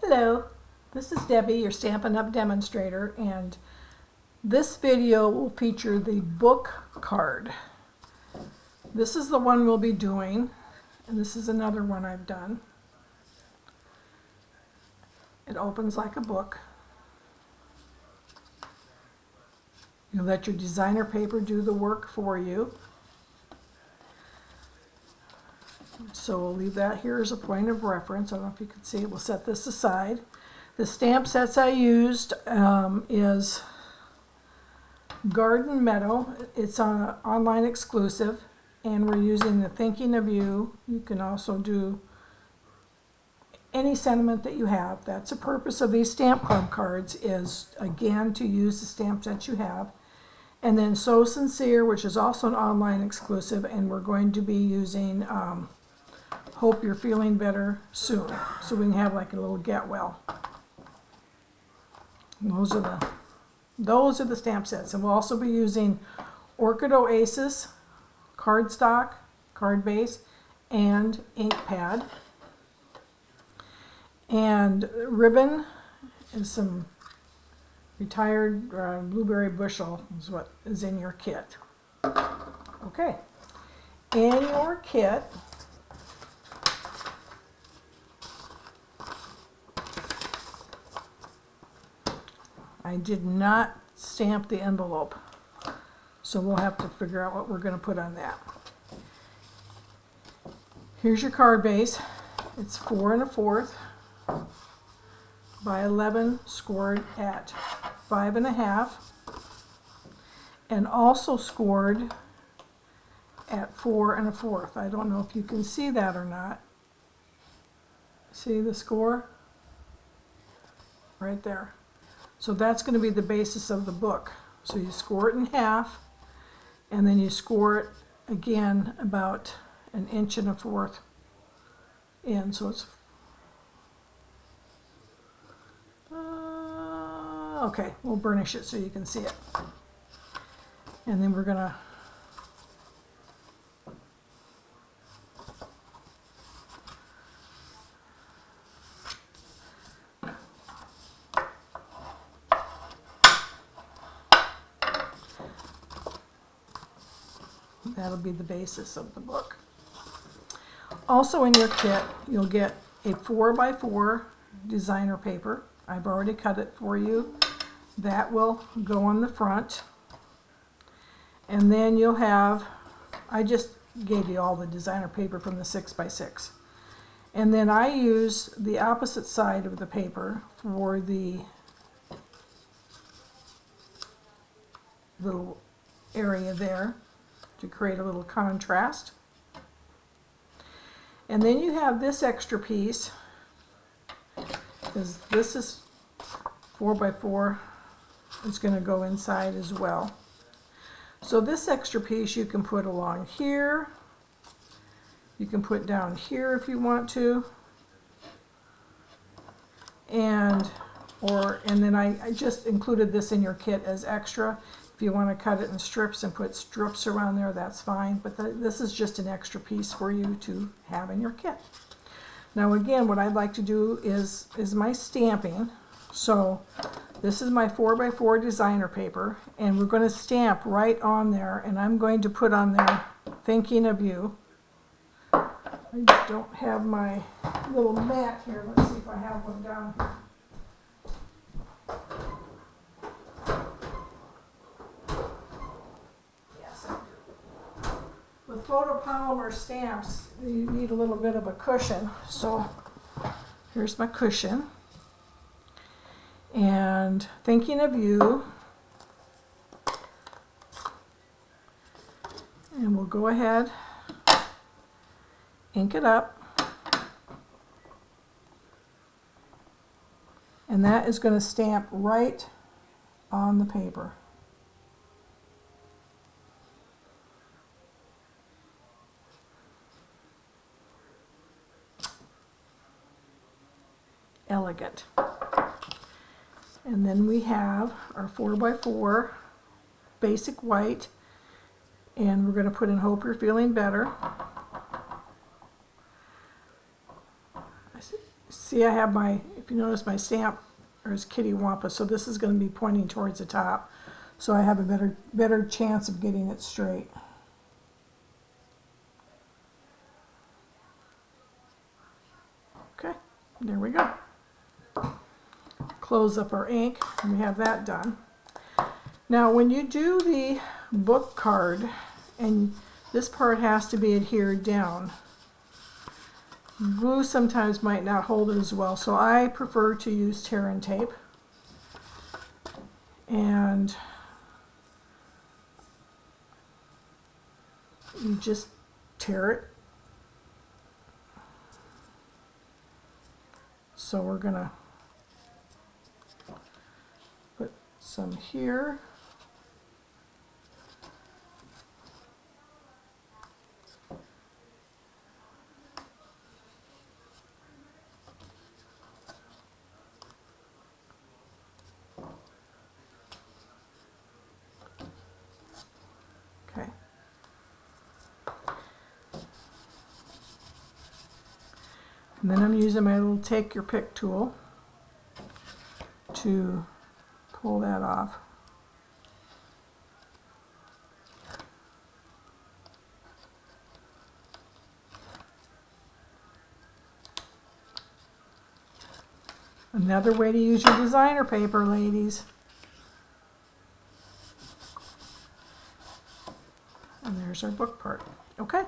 Hello, this is Debbie, your Stampin' Up! Demonstrator, and this video will feature the book card. This is the one we'll be doing, and this is another one I've done. It opens like a book. You let your designer paper do the work for you. So we'll leave that here as a point of reference. I don't know if you can see it. We'll set this aside. The stamp sets I used is Garden Meadow. It's an online exclusive, and we're using the Thinking of You. You can also do any sentiment that you have. That's the purpose of these stamp club cards, is again to use the stamps that you have. And then So Sincere, which is also an online exclusive, and we're going to be using Hope You're Feeling Better Soon, so we can have like a little get well. Those are the stamp sets, and we'll also be using Orchid Oasis cardstock, card base, and ink pad. And ribbon is some retired blueberry bushel is what is in your kit. Okay, in your kit, I did not stamp the envelope, so we'll have to figure out what we're going to put on that. Here's your card base. It's 4 1/4 by 11, scored at 5 1/2, and also scored at 4 1/4. I don't know if you can see that or not. See the score? Right there. So that's going to be the basis of the book. So you score it in half, and then you score it again about 1 1/4 in. So it's okay. We'll burnish it so you can see it, and then we're gonna that'll be the basis of the book. Also in your kit, you'll get a 4 by 4 designer paper. I've already cut it for you. That will go on the front. And then you'll have, I just gave you all the designer paper from the 6 by 6. And then I use the opposite side of the paper for the little area there, to create a little contrast. And then you have this extra piece, because this is 4 by 4. It's going to go inside as well. So this extra piece you can put along here. You can put down here if you want to. And then I just included this in your kit as extra. If you want to cut it in strips and put strips around there, that's fine. But this is just an extra piece for you to have in your kit. Now again, what I'd like to do is my stamping. So this is my 4 by 4 designer paper, and we're going to stamp right on there, and I'm going to put on there Thinking of You. I don't have my little mat here. Let's see if I have one down here. With photopolymer stamps, you need a little bit of a cushion. So here's my cushion. And Thinking of You. And we'll go ahead, ink it up. And that is going to stamp right on the paper. Elegant. And then we have our 4 by 4 basic white, and we're going to put in Hope You're Feeling Better. see I have my, if you notice my stamp, is Kitty Wampa, so this is going to be pointing towards the top, so I have a better chance of getting it straight. Okay, there we go. Close up our ink, and we have that done. Now when you do the book card, and this part has to be adhered down, glue sometimes might not hold it as well, so I prefer to use tear and tape. And you just tear it. So we're gonna put some here. Okay. And then I'm using my little take your pick tool to pull that off. Another way to use your designer paper, ladies. And there's our book part. Okay.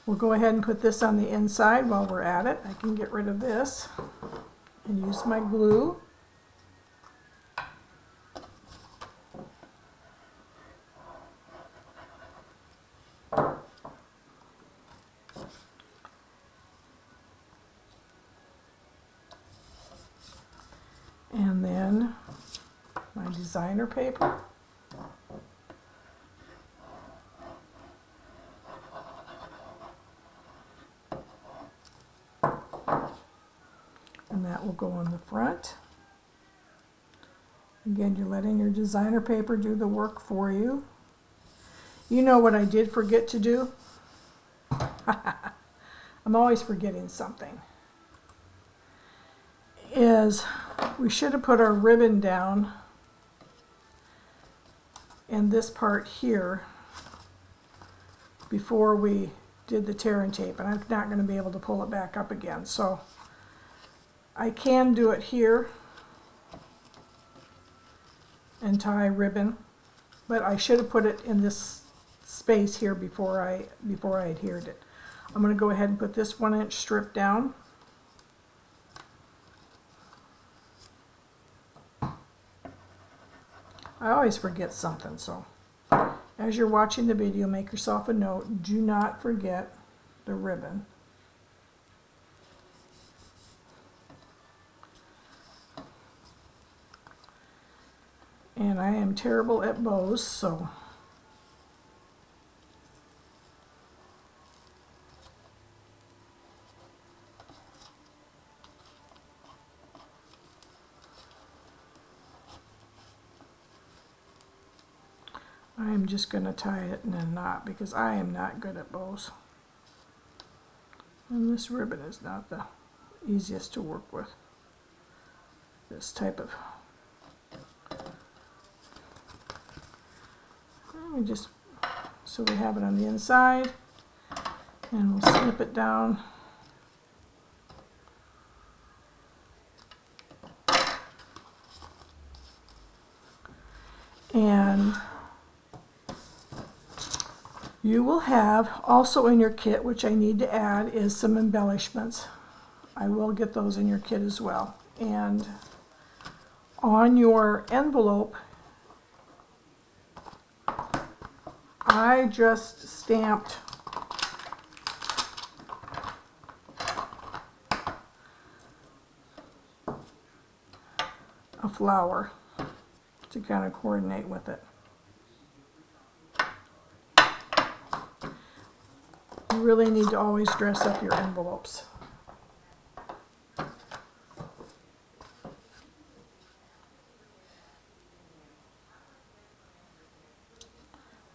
We'll go ahead and put this on the inside while we're at it. I can get rid of this and use my glue. And then my designer paper. And that will go on the front. Again, you're letting your designer paper do the work for you. You know what I did forget to do? I'm always forgetting something. Is we should have put our ribbon down in this part here before we did the tear and tape, and I'm not going to be able to pull it back up again, so I can do it here and tie ribbon, but I should have put it in this space here before I adhered it. I'm going to go ahead and put this 1-inch strip down. I always forget something, so as you're watching the video, make yourself a note. Do not forget the ribbon. And I am terrible at bows, so I am just going to tie it in a knot because I am not good at bows. And this ribbon is not the easiest to work with. This type of... Let me just, so we have it on the inside, and we'll snip it down. And you will have also in your kit, which I need to add, is some embellishments. I will get those in your kit as well. And on your envelope, I just stamped a flower to kind of coordinate with it. You really need to always dress up your envelopes.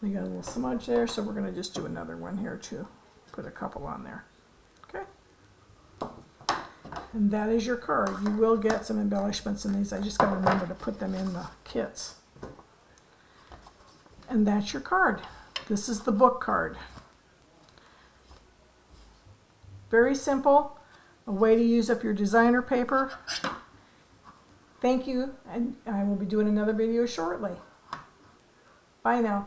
We got a little smudge there, so we're going to just do another one here too. Put a couple on there. Okay. And that is your card. You will get some embellishments in these. I just got to remember to put them in the kits. And that's your card. This is the book card. Very simple. A way to use up your designer paper. Thank you, and I will be doing another video shortly. Bye now.